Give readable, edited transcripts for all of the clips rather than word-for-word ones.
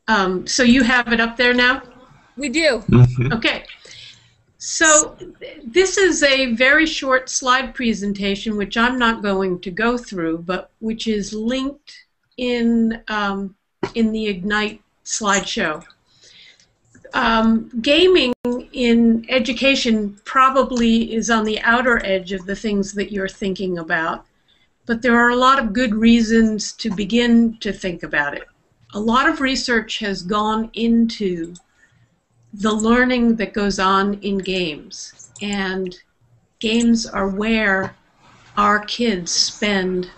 So you have it up there now? We do. Okay. So this is a very short slide presentation, which I'm not going to go through, but which is linked in the Ignite slideshow. Gaming in education probably is on the outer edge of the things that you're thinking about, but there are a lot of good reasons to begin to think about it. A lot of research has gone into the learning that goes on in games, and games are where our kids spend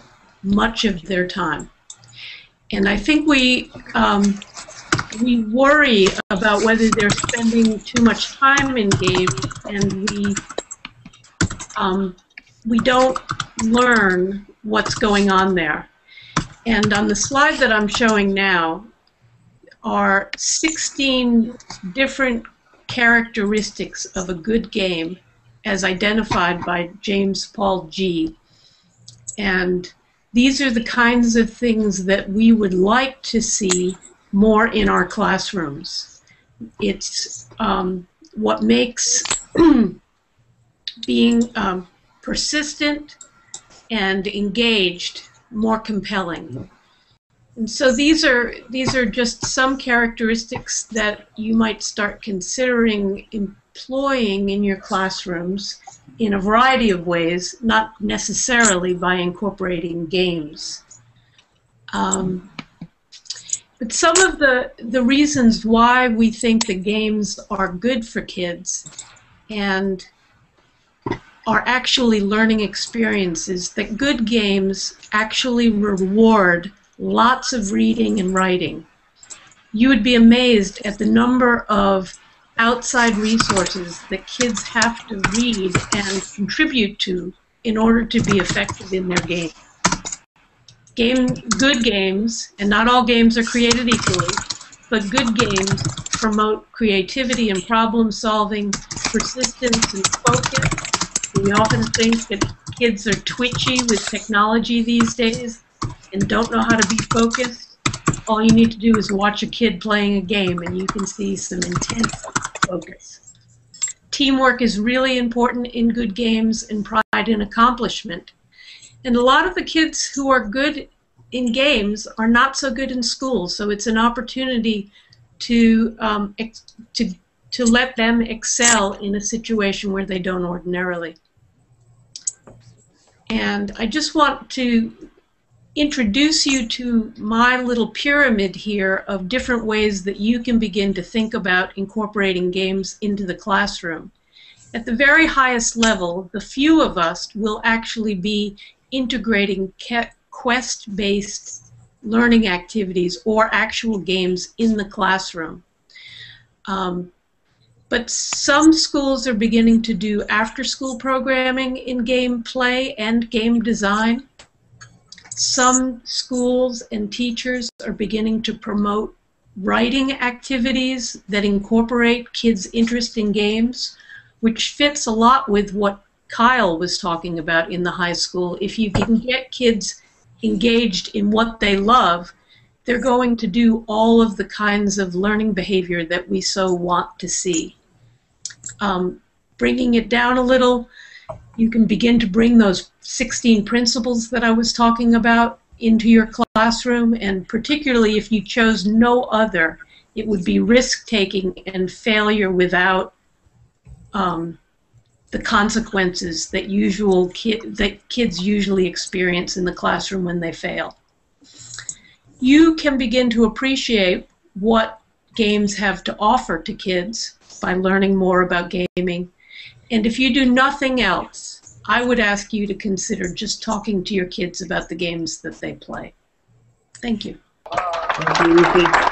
much of their time. And I think we worry about whether they're spending too much time in games, and we don't learn what's going on there. And on the slide that I'm showing now are 16 different characteristics of a good game as identified by James Paul G. And these are the kinds of things that we would like to see more in our classrooms. It's what makes being persistent and engaged more compelling. And so these are just some characteristics that you might start considering employing in your classrooms in a variety of ways, not necessarily by incorporating games. But some of the reasons why we think that games are good for kids and are actually learning experiences, that good games actually reward lots of reading and writing. You would be amazed at the number of outside resources that kids have to read and contribute to in order to be effective in their game. Good games, and not all games are created equally, but good games promote creativity and problem solving, persistence and focus. We often think that kids are twitchy with technology these days and don't know how to be focused. All you need to do is watch a kid playing a game and you can see some intense focus. Teamwork is really important in good games, and pride in accomplishment. And a lot of the kids who are good in games are not so good in school, so it's an opportunity to let them excel in a situation where they don't ordinarily. And I just want to introduce you to my little pyramid here of different ways that you can begin to think about incorporating games into the classroom. At the very highest level, the few of us will actually be integrating quest-based learning activities or actual games in the classroom. But some schools are beginning to do after-school programming in game play and game design. Some schools and teachers are beginning to promote writing activities that incorporate kids' interest in games, which fits a lot with what Kyle was talking about in the high school. If you can get kids engaged in what they love, they're going to do all of the kinds of learning behavior that we so want to see. Bringing it down a little, you can begin to bring those 16 principles that I was talking about into your classroom, and particularly if you chose no other, it would be risk-taking and failure without the consequences that kids usually experience in the classroom when they fail. You can begin to appreciate what games have to offer to kids by learning more about gaming. And if you do nothing else, I would ask you to consider just talking to your kids about the games that they play. Thank you. Thank you, Ruthie.